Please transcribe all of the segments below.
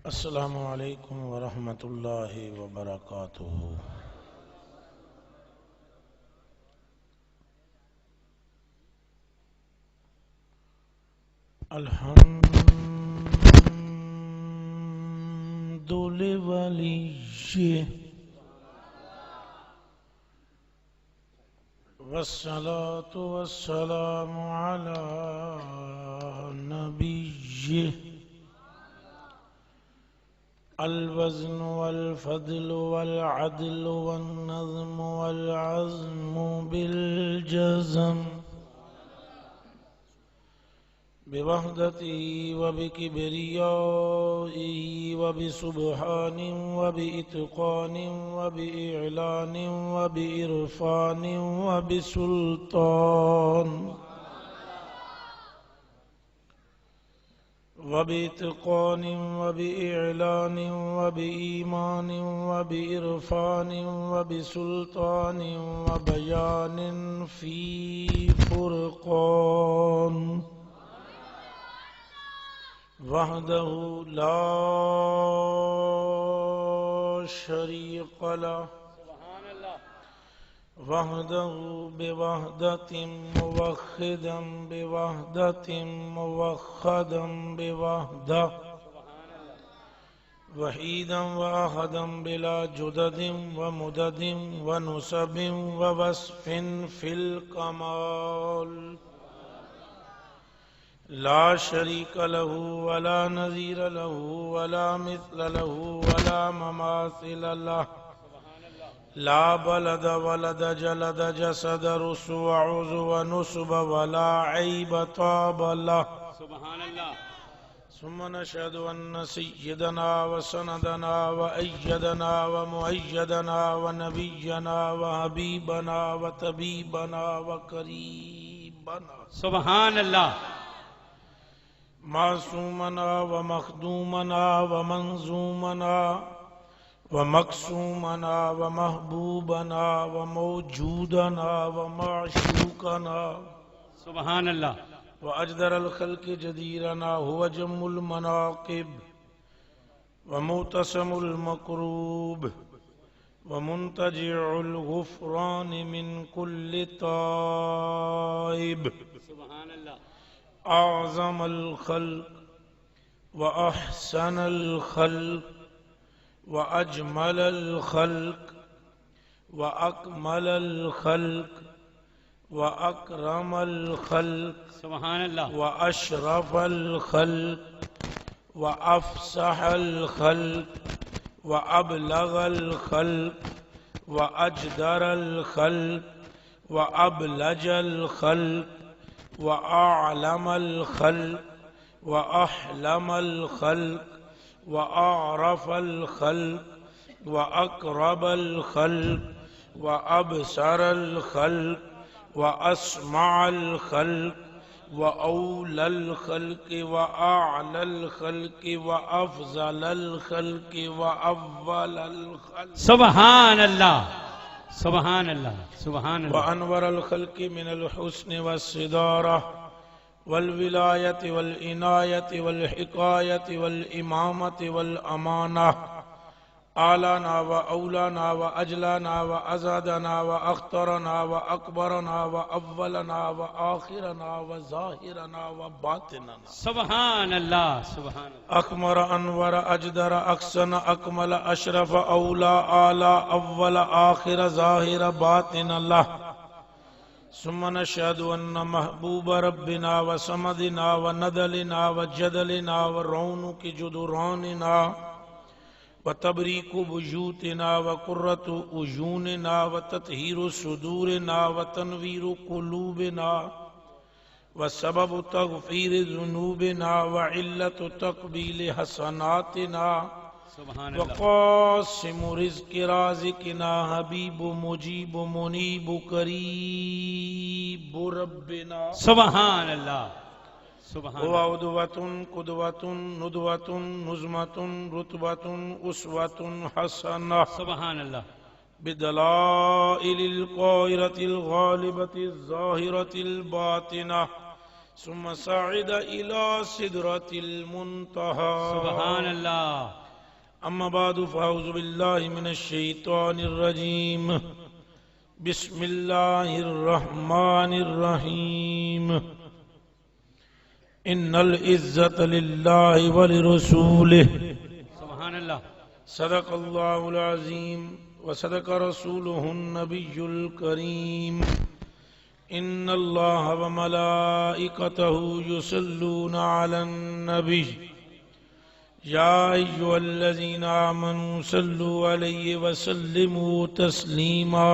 السلام علیکم ورحمۃ اللہ وبرکاتہ۔ الحمد لولی والصلاة والسلام علی نبی الوزن والفضل والعدل والنظم والعزم بالجزم بوحدته وبكبريائه وبسبحان وبإتقان وبإعلان وبإرفان وبسلطان وبإتقان وبإعلان وبإيمان وبإرفان وبسلطان وبيان في فرقان وحده لا شريك له وحده بوحدة موحدا بوحدة موحدا بوحدة وحيدا وأحدا بلا جدد ومدد ونسب ووصف في الكمال لا شريك له ولا نظير له ولا مثل له ولا مماثل له لا بلد ولد جلد جسد رسو عضو ونسب ولا عيب طاب له سبحان اللہ. ثم نشهد أن سيدنا وسندنا وأيدنا ومؤيدنا ونبينا وحبيبنا وطبيبنا وقريبنا سبحان اللہ. معصومنا ومخدومنا ومنظومنا ومقسومنا ومحبوبنا وموجودنا ومعشوقنا سبحان اللہ. وأجدر الخلق جديرنا هو جم المناقب ومعتصم المقروب ومنتجع الغفران من كل تائب سبحان اللہ. أعظم الخلق وأحسن الخلق وأجمل الخلق وأكمل الخلق وأكرم الخلق سبحان اللہ. وأشرف الخلق وأفصح الخلق وأبلغ الخلق وأجدر الخلق وأبلج الخلق وأعلم الخلق وأحلم الخلق وأعرف الخلق وأقرب الخلق وأبصر الخلق وأسمع الخلق وأولى الخلق وأعلى الخلق وأفضل الخلق وأول الخلق سبحان اللہ. سبحان اللہ. سبحان اللہ. وأنور الخلق من الحسن والصدارة والولاية والعناية والحكاية والإمامة والأمانة آلانا وأولانا وأجلانا وأزادنا وأخطرنا وأكبرنا وأولنا وآخرنا وظاهرنا وباطننا سبحان اللہ. سبحان اللہ. أكمر أنور أجدر أحسن أكمل أشرف أولى آلى أول آخر ظاهر باطن الله. ثم نشهد أن محبوب ربنا وصمدنا وندلنا وجدلنا ورونق جدراننا وتبريك بيوتنا وقرة أعيننا وتطهير صدورنا وتنوير قلوبنا وسبب تغفير ذنوبنا وعلة تقبيل حسناتنا سبحان اللہ. وقاسم رزق رازقنا حبيب مجيب منيب قريب ربنا سبحان اللہ. سبحان هو اللہ. عدوة قدوة ندوة نزمة رتبة أسوة حسنة سبحان اللہ. بدلائل القاهرة الغالبة الظاهرة الباطنة ثم صعد إلى سدرة المنتهى سبحان اللہ. أما بعد فأعوذ بالله من الشيطان الرجيم بسم الله الرحمن الرحيم إن العزة لله ولرسوله سبحان اللہ. صدق الله العظيم وصدق رسوله النبي الكريم إن الله وملائكته يصلون على النبي يا أيها الذين آمنوا صلوا عليه وسلموا تسليما.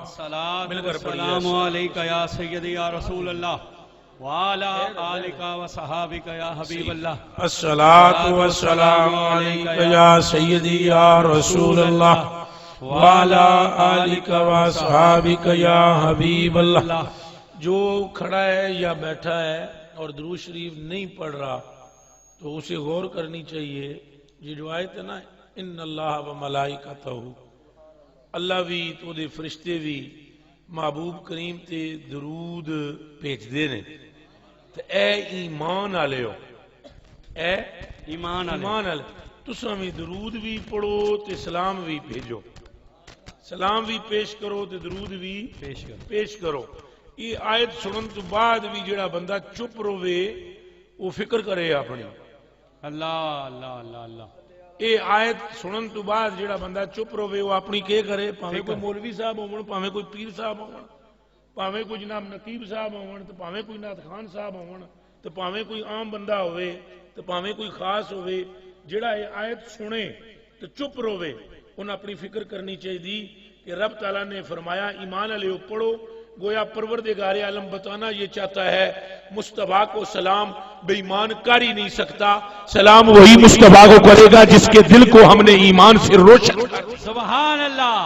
الصلاة والسلام علیکہ یا سیدی یا رسول اللہ وعلا آلکہ و صحابکہ یا حبیب اللہ. الصلاة والسلام عليك يا سيدي يا رسول الله وعلى آلك وصحابك يا حبیب اللہ. جو کھڑا ہے یا بیٹھا ہے اور درود شریف نہیں پڑھ رہا تو اسے غور کرنی چاہیے. یہ جو آیت ہے نا ان اللہ و ملائکتہ، اللہ بھی تو دے فرشتے بھی محبوب کریم تے درود بھیج دے نے. تے اے ایمان والے ہو، اے ایمان ایمان والے تساں بھی درود بھی پڑھو تے سلام بھی بھیجو، سلام بھی پیش کرو تے درود بھی پیش کرو. یہ آیت سنن تو بعد بھی جڑا بندہ چپ روے وہ فکر کرے اپنی. اللہ اللہ اللہ اللہ. یہ آیت سنن تو بعد جڑا بندہ چپ روے وہ اپنی کے کرے. پاویں کوئی مولوی صاحب ہون، پاویں کوئی پیر صاحب ہون، پاویں کوئی جناب نقیب صاحب ہون، تو پاویں کوئی نعت خان صاحب ہون، تو پاویں کوئی عام بندہ ہوئے، تو پاویں کوئی خاص ہوئے، جڑا یہ آیت سنے تو چپ روے انہیں اپنی فکر کرنی چاہیے کہ رب تعالیٰ نے فرمایا ایمان علیہ پڑھو. گویا پروردگار عالم بتانا یہ چاہتا ہے مصطفیٰ کو سلام بے ایمان کر ہی نہیں سکتا. سلام وہی مصطفیٰ کو کرے گا جس کے دل کو ہم نے ایمان سے روشن کر. سبحان اللہ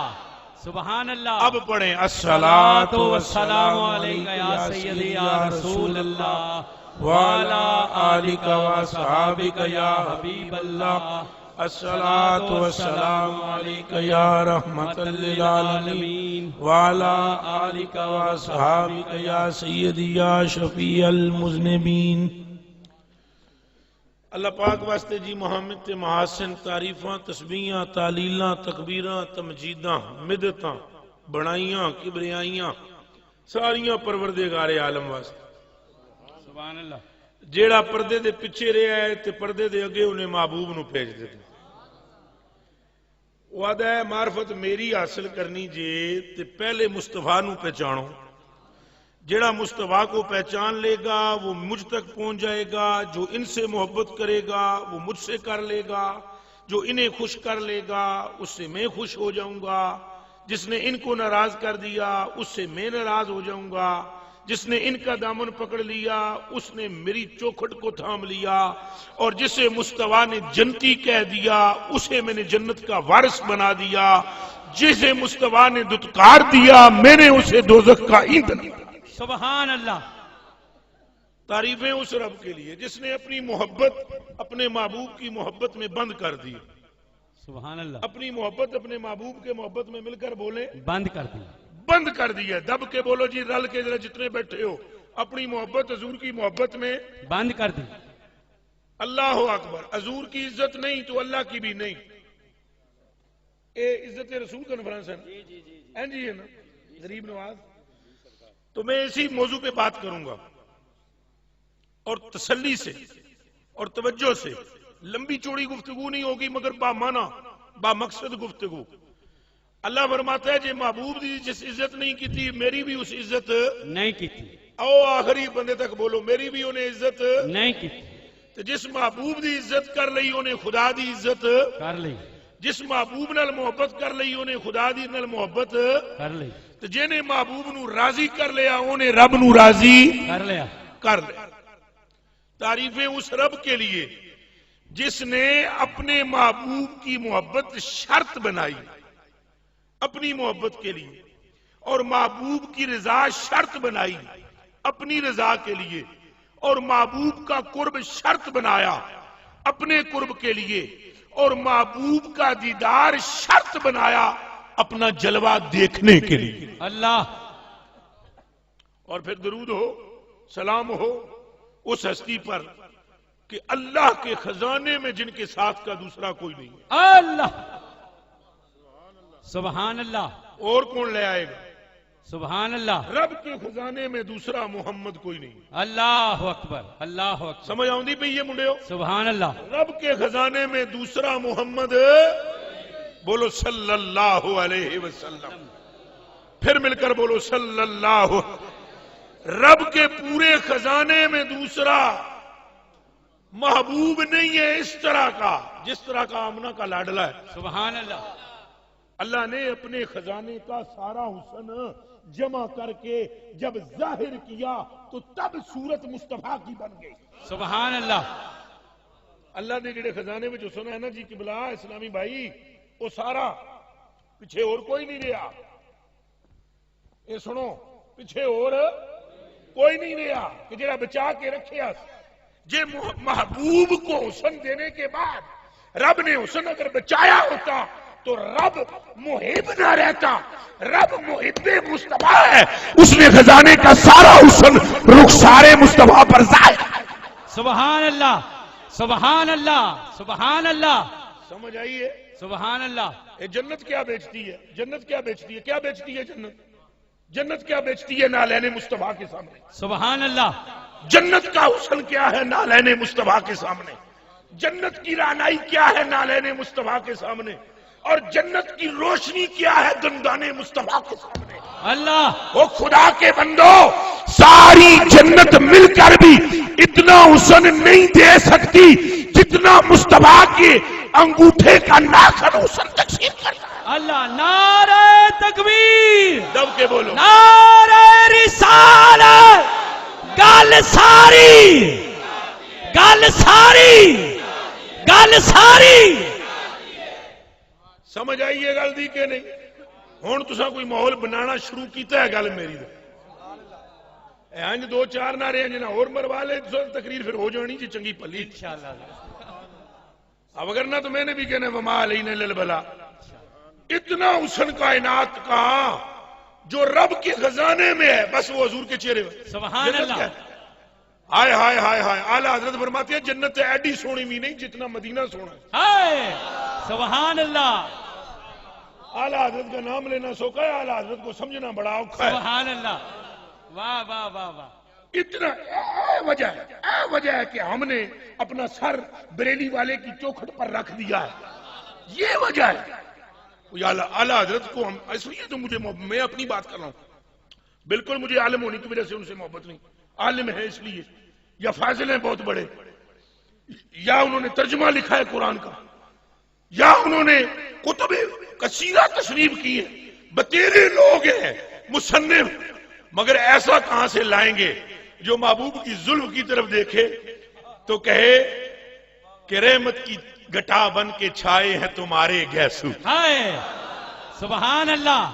سبحان اللہ. اب پڑھیں الصلاۃ والسلام علیکہ یا سیدی یا رسول اللہ وعلی آلک وصحابک یا حبیب اللہ. الصلاۃ والسلام علیک یا رحمت للعالمین وعلی آلک وصحابک یا سیدی یا شفیع المذنبین. اللہ پاک واسطے جی محمد تے محاسن تعریفاں تسبیحاں تعلیلاں تکبیراں تمجیداں مدتاں بڑائیاں کبریائیاں ساریاں پروردگار عالم واسطے. سبحان اللہ. جیڑا پردے دے پیچھے رہا ہے تے پردے دے اگے انہیں محبوب نو بھیج دیتے. وعدہ ہے معرفت میری حاصل کرنی جے تے پہلے مصطفیٰ نو پہچانو. جیڑا مصطفیٰ کو پہچان لے گا وہ مجھ تک پہنچ جائے گا. جو ان سے محبت کرے گا وہ مجھ سے کر لے گا. جو انہیں خوش کر لے گا اس سے میں خوش ہو جاؤں گا. جس نے ان کو ناراض کر دیا اس سے میں ناراض ہو جاؤں گا. جس نے ان کا دامن پکڑ لیا اس نے میری چوکھٹ کو تھام لیا. اور جسے مصطفیٰ نے جنتی کہہ دیا اسے میں نے جنت کا وارث بنا دیا. جسے مصطفیٰ نے دھتکار دیا میں نے اسے دوزخ کا ایندھن دیا. سبحان اللہ. تعریفیں اس رب کے لیے جس نے اپنی محبت اپنے محبوب کی محبت میں بند کر دی. سبحان اللہ. اپنی محبت اپنے محبوب کے محبت میں مل کر بولے بند کر دی. بند کر دیا. دب کے بولو جی رل کے ذرا جتنے بیٹھے ہو اپنی محبت حضور کی محبت میں بند کر دی. اللہ اکبر. حضور کی عزت نہیں تو اللہ کی بھی نہیں. اے عزت رسول کانفرنس ہے نا جی ہے نا غریب نواز. تو میں اسی موضوع پہ بات کروں گا اور تسلی سے اور توجہ سے. لمبی چوڑی گفتگو نہیں ہوگی مگر با معنی با مقصد گفتگو. اللہ فرماتا ہے جی محبوب دی جس عزت نہیں کی تھی میری بھی اس عزت نہیں کی تھی. او آخری بندے تک بولو میری بھی انہیں عزت نہیں کی تھی. تو جس محبوب دی عزت کر لئی انہیں خدا دی عزت کر لی. جس محبوب نال محبت کر لئی انہیں خدا دی نال محبت کر لی. تو جنہیں محبوب نو راضی کر لیا انہیں رب نو راضی کر لیا. کر لیا. تعریفیں اس رب کے لیے جس نے اپنے محبوب کی محبت شرط بنائی اپنی محبت کے لیے اور محبوب کی رضا شرط بنائی اپنی رضا کے لیے اور محبوب کا قرب شرط بنایا اپنے قرب کے لیے اور محبوب کا دیدار شرط بنایا اپنا جلوہ دیکھنے کے لیے. اللہ. اور پھر درود ہو سلام ہو اس ہستی پر کہ اللہ کے خزانے میں جن کے ساتھ کا دوسرا کوئی نہیں ہے. اللہ سبحان اللہ. اور کون لے آئے گا؟ سبحان اللہ. رب کے خزانے میں دوسرا محمد کوئی نہیں. اللہ اکبر اللہ اکبر. سمجھ آؤں پہ یہ منڈے ہو؟ سبحان اللہ. رب کے خزانے میں دوسرا محمد بولو صلی اللہ علیہ وسلم. پھر مل کر بولو صلی اللہ. رب کے پورے خزانے میں دوسرا محبوب نہیں ہے اس طرح کا جس طرح کا آمنہ کا لاڈلا ہے. سبحان اللہ. اللہ نے اپنے خزانے کا سارا حسن جمع کر کے جب ظاہر کیا تو تب صورت مصطفیٰ کی بن گئی. سبحان اللہ. اللہ نے جڑے خزانے میں جو سنا ہے نا جی قبلہ اسلامی بھائی وہ سارا پیچھے اور کوئی نہیں رہا. یہ سنو پیچھے اور کوئی نہیں رہا کہ جڑا بچا کے رکھے. جے محبوب کو حسن دینے کے بعد رب نے حسن اگر بچایا ہوتا تو رب محب نہ رہتا. رب محب مصطفیٰ ہے. اس نے خزانے کا سارا حسن رخسار مصطفیٰ پر ظاہر. سبحان اللہ سبحان اللہ سبحان اللہ. سمجھ آئیے؟ سبحان اللہ. جنت کیا بیچتی ہے؟ جنت کیا بیچتی ہے؟ کیا بیچتی ہے جنت؟ جنت کیا بیچتی ہے نالین مصطفیٰ کے سامنے؟ سبحان اللہ. جنت کا حسن کیا ہے نالین مصطفیٰ کے سامنے؟ جنت کی رعنائی کیا ہے نالین مصطفیٰ کے سامنے؟ اور جنت کی روشنی کیا ہے دندان مصطفیٰ کے سامنے؟ اللہ وہ خدا کے بندو ساری جنت مل کر بھی اتنا حسن نہیں دے سکتی جتنا مصطفیٰ کے انگوٹھے کا ناخن حسن تقسیم کرتا ہے. اللہ. نعرہ تکبیر. دب کے بولو. نعرہ رسالت. گل ساری گل ساری گل ساری. سمجھ آئیے گل دی کہ نہیں؟ ہون تسا کوئی ماحول بنانا شروع کیتا ہے گل میری انج دو چار نہ رہے جنا اور مروا لے تقریر پھر ہو جانی جی چنگی پلی انشاءاللہ. اب اگر نہ تو میں نے بھی کہنا وما علینا الا البلاغ. اتنا حسن کائنات کا جو رب کے خزانے میں ہے بس وہ حضور کے چہرے میں. سبحان اللہ. ہائے ہائے ہائے ہائے. اعلیٰ حضرت فرماتے ہیں جنت ایڈی سونی بھی نہیں جتنا مدینہ سونا ہے. ہائے سبحان اللہ. اعلیٰ حضرت کا نام لینا سوکھا ہے. اعلیٰ حضرت کو سمجھنا بڑا اوکھا ہے. سبحان اللہ. واہ واہ واہ واہ. اتنا وجہ ہے کہ ہم نے اپنا سر بریلی والے کی چوکھٹ پر رکھ دیا ہے. یہ وجہ ہے. اعلیٰ حضرت کو ہم اس لیے تو مجھے میں اپنی بات کر رہا ہوں. بالکل مجھے عالم ہونے کی وجہ سے ان سے محبت نہیں. عالم ہے اس لیے یا فاضل ہیں بہت بڑے یا انہوں نے ترجمہ لکھا ہے قرآن کا یا انہوں نے کتب کثیرہ تصنیف کی ہے. بتیرے لوگ ہیں مصنف مگر ایسا کہاں سے لائیں گے جو محبوب کی ظلم کی طرف دیکھے تو کہے کہ رحمت کی گٹا بن کے چھائے ہیں تمہارے گیسو. ہائے سبحان اللہ.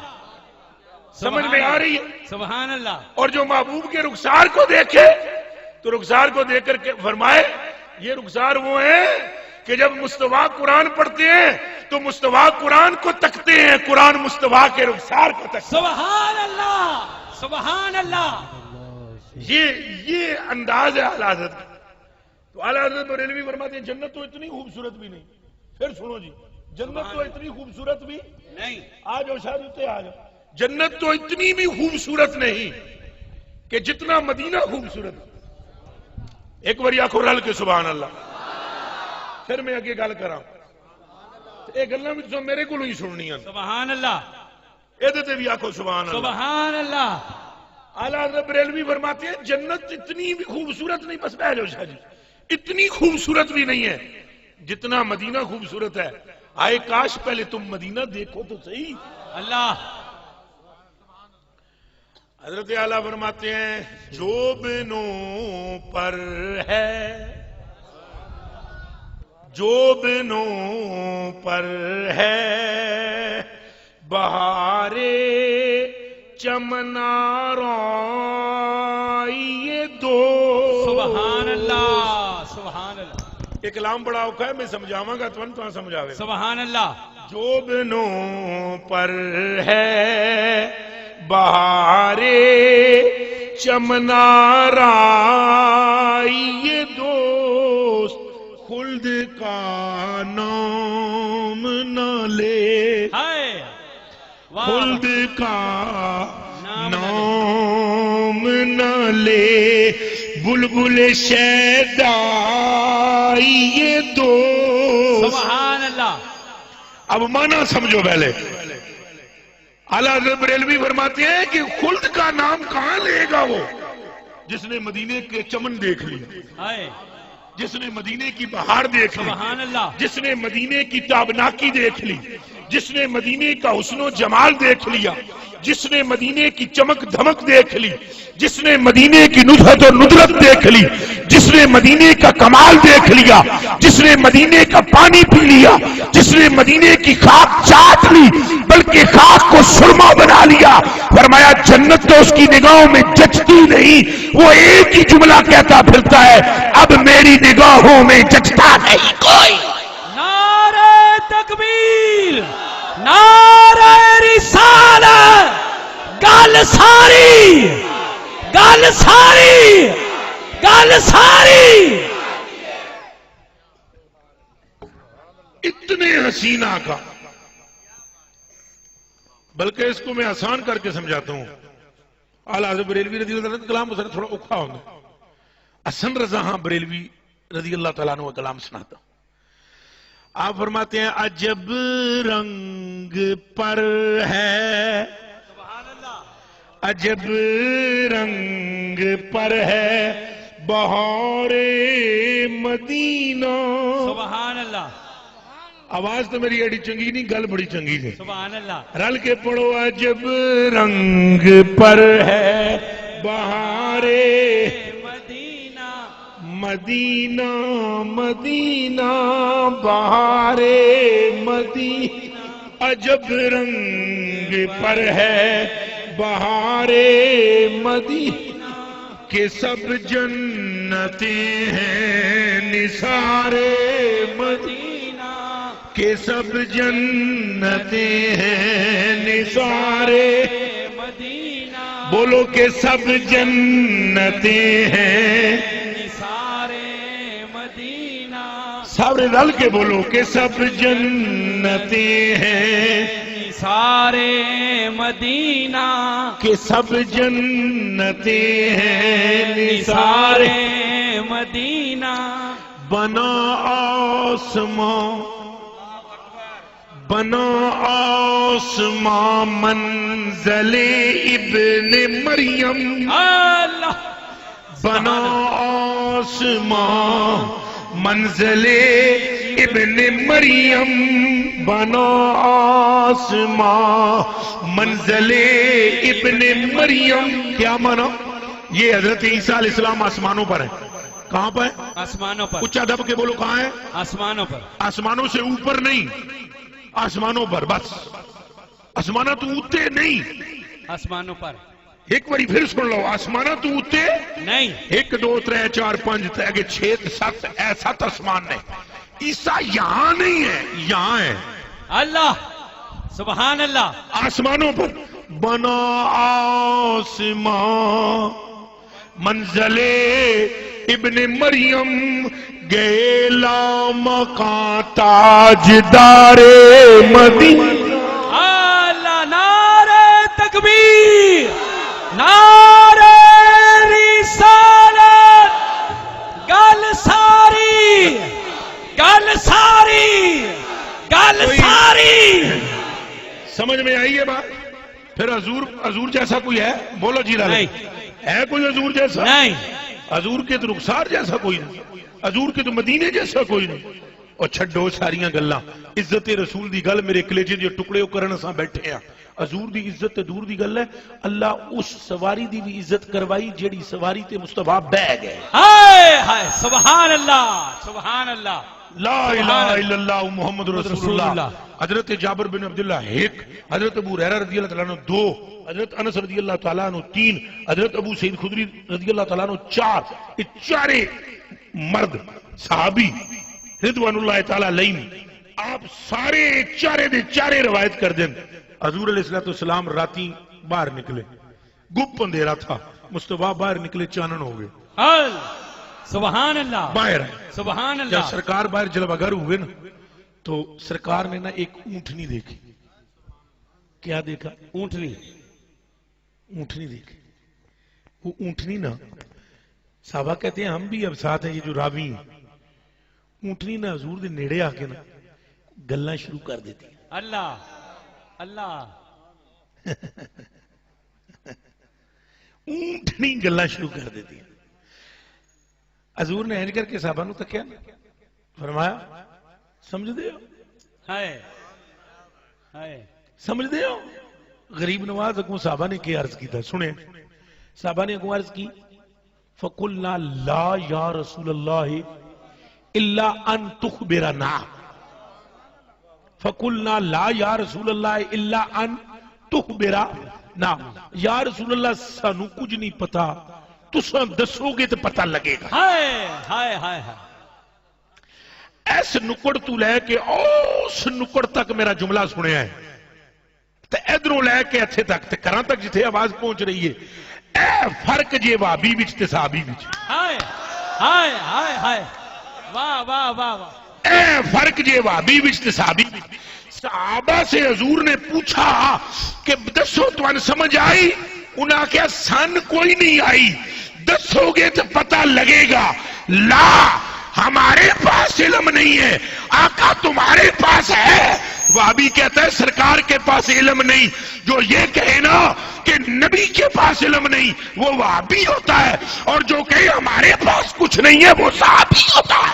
سمجھ میں آ رہی ہے؟ سبحان اللہ. اور جو محبوب کے رخسار کو دیکھے تو رخسار کو دیکھ کر کے فرمائے یہ رخسار وہ ہیں کہ جب مصطفیٰ قرآن پڑھتے ہیں تو مصطفیٰ قرآن کو تکتے ہیں, قرآن مصطفیٰ کے رخسار کو تکتے ہیں. سبحان اللہ سبحان اللہ. یہ انداز ہے اعلیٰ حضرت کا. تو اعلیٰ حضرت بریلوی فرماتے ہیں جنت تو اتنی خوبصورت بھی نہیں. پھر سنو جی, جنت تو اتنی خوبصورت بھی نہیں. آ جاؤ شاید اتنے آ جاؤ. جنت تو اتنی بھی خوبصورت نہیں کہ جتنا مدینہ خوبصورت. ایک بار آنکھوں رل کے سبحان اللہ. پھر میں اگے گل کراں یہ گلاں بھی تو میرے کو ہی سننی ہیں. سبحان اللہ. یہ بھی آنکھوں سبحان اللہ. سبحان اللہ. اعلیٰ حضرت بریلوی فرماتے ہیں جنت اتنی بھی خوبصورت نہیں. بس بیٹھ جاؤ شاہ جی. اتنی خوبصورت بھی نہیں ہے جتنا مدینہ خوبصورت ہے. آئے کاش پہلے تم مدینہ دیکھو تو صحیح. اللہ. حضرت اعلیٰ فرماتے ہیں جو بنوں پر ہے جو بنوں پر ہے بہارے چمناروں یہ دو. سبحان اللہ سبحان اللہ. ایک کلام بڑا اوکھا ہے میں سمجھاواں گا تو سمجھاوے. سبحان اللہ. جو بنوں پر ہے بہارے چمنارائی یہ دوست خلد کا نام نہ لے، خلد کا نام نہ لے، بلبل شیدائی یہ دوست۔ سبحان اللہ۔ اب معنی سمجھو پہلے۔ اعلیٰ حضرت بریلوی فرماتے ہیں کہ خلد کا نام کہاں لے گا وہ جس نے مدینے کے چمن دیکھ لی، جس نے مدینے کی بہار دیکھ لی، سبحان اللہ، جس نے مدینے کی تابناکی دیکھ لی، جس نے مدینے کا حسن و جمال دیکھ لیا، جس نے مدینے کی چمک دھمک دیکھ لی، جس نے مدینے کی نزہت و ندرت دیکھ لی، جس نے مدینے کا کمال دیکھ لیا، جس نے مدینے کا پانی پی لیا، جس نے مدینے کی خاک چاٹ لی بلکہ خاک کو سرما بنا لیا، فرمایا جنت تو اس کی نگاہوں میں جچتی نہیں، وہ ایک ہی جملہ کہتا پھرتا ہے اب میری نگاہوں میں جچتا نہیں کوئی۔ نعرہ تکبیر، نعرہ رسالت، گل ساری، گل ساری، گل ساری۔ اتنے حسینہ کا، بلکہ اس کو میں آسان کر کے سمجھاتا ہوں۔ اعلیٰ حضرت بریلوی رضی اللہ عنہ کا کلام مسئلہ تھوڑا اوکھا ہوگا، حسن رضا ہاں بریلوی رضی اللہ تعالیٰ عنہ کا کلام سناتا ہوں۔ آپ فرماتے ہیں عجب رنگ پر ہے، عجب رنگ پر ہے بہار مدینہ۔ سبحان اللہ، آواز تو میری ایڈی چنگی نہیں، گل بڑی چنگی ہے، سبحان اللہ۔ رل کے پڑھو عجب رنگ پر ہے بہار مدینہ، مدینہ، مدینہ بہار مدینہ، عجب رنگ پر ہے بہار مدینہ، کہ سب جنتیں ہیں نثار مدینہ، کہ سب جنتیں ہیں نثار مدینہ، بولو کہ سب جنتیں ہیں نثار مدینہ، سارے رل کے بولو کہ سب جنتیں ہیں نثار مدینہ، کہ سب جنتیں ہیں نثار مدینہ، بنا آسمان، بنا آسمان منزل ابن مریم، اللہ، بنا آسمان منزل ابن مریم، بنا آسمان منزل ابن مریم۔ کیا مانا؟ یہ حضرت عیسیٰ علیہ السلام آسمانوں پر ہے۔ کہاں پر ہے؟ آسمانوں پر، اونچا دب کے بولو کہاں ہے؟ آسمانوں پر، آسمانوں سے اوپر نہیں، آسمانوں پر، بس آسمانہ تو اوتے نہیں۔ آسمانوں پر ایک باری پھر سن لو، آسمانہ تو اوتے نہیں، 1 2 3 4 5 6 7 7 آسمان نے۔ عیسیٰ یہاں نہیں ہے، یہاں ہے، اللہ، سبحان اللہ۔ آسمانوں پر۔ بنا آسمان منزل ابن مریم، گئے لامکاں تاجدار مدینہ۔ اللہ، نعرہ تکبیر، نعرہ رسالت، گل ساری، گل ساری، گل ساری۔ سمجھ میں آئی ہے بات؟ پھر حضور جیسا کوئی ہے؟ بولو جی لالے، نہیں، ہے کوئی حضور جیسا؟ نہیں، حضور کے تو رخسار جیسا کوئی نہیں، حضور کے تو مدینے جیسا کوئی نہیں۔ اور چھڈو ساریاں گلاں، عزت رسول دی گل میرے کلیجے دے ٹکڑے کرن اساں بیٹھے ہیں۔ حضور دی عزت تے دور دی گل ہے، اللہ اس سواری دی بھی عزت کروائی جیڑی سواری تے مصطفیٰ بہ گئے۔ ہائے ہائے، سبحان اللہ، سبحان اللہ، لا الہ الا اللہ محمد رسول اللہ۔ حضرت جابر بن عبداللہ 1، حضرت ابو ہریرہ رضی اللہ تعالیٰ عنہ 2، حضرت انس رضی اللہ تعالیٰ عنہ 3، حضرت ابو سعید خدری رضی اللہ تعالیٰ عنہ 4۔ یہ چارے مرد صحابی رضوان اللہ تعالیٰ علیہم، آپ سارے چارے دے چارے روایت کر دیں۔ حضور علیہ السلام راتی باہر نکلے، گپ اندھیرا تھا، مصطفیٰ باہر نکلے چانن ہو گئے. سبحان اللہ باہر سبحان جب اللہ. سرکار باہر جلوہ گر ہوئے نا تو سرکار نے نا ایک اونٹنی دیکھی. کیا دیکھا؟ اونٹنی. اونٹنی دیکھی. وہ اونٹنی نا صحابہ کہتے ہیں ہم بھی اب ساتھ ہیں یہ جو راوی ہیں, اونٹنی نا حضور دے نیڑے آ کے نا گلاں شروع کر دیتی. اللہ اللہ. اونٹنی گلاں شروع کر دیتی. حضور نے ہنج کر کے صحابہ نو تکیا فرمایا سمجھ دے ہو ہائے ہائے سمجھ دے ہو. غریب نواز اگوں صحابہ نے کیا عرض کی تھا سنیں. صحابہ نے اگوں عرض کی فَقُلْنَا لَا يَا رَسُولَ اللَّهِ إِلَّا أَن تُخْبِرَنَا. فَقُلْنَا لَا يَا رَسُولَ اللَّهِ إِلَّا أَن تُخْبِرَنَا. یا رسول اللہ سانو کچھ نہیں پتا, تساں دسو گے تو پتہ لگے گا. ہائے ہائے ہائے ہائے. ایس نکڑ تو لے کے اس نکڑ تک میرا جملہ سنیا ہے تے ادھروں لے کے اتھے تک تے کراں تک جتھے آواز پہنچ رہی ہے. اے فرق جے وہابی وچ تے صحابی وچ. ہائے ہائے ہائے ہائے. واہ واہ واہ واہ. اے فرق جے وہابی وچ تے صحابی وچ. صحابہ سے حضور نے پوچھا کہ دسو تمہیں سمجھ آئی؟ انہاں کہا سن کوئی نہیں آئی, دسو گے تو پتہ لگے گا. لا ہمارے پاس علم نہیں ہے, آقا تمہارے پاس ہے. وہابی کہتا ہے سرکار کے پاس علم نہیں. جو یہ کہے نا کہ نبی کے پاس علم نہیں وہ وہابی ہوتا ہے, اور جو کہے ہمارے پاس کچھ نہیں ہے وہ صحابی ہوتا ہے.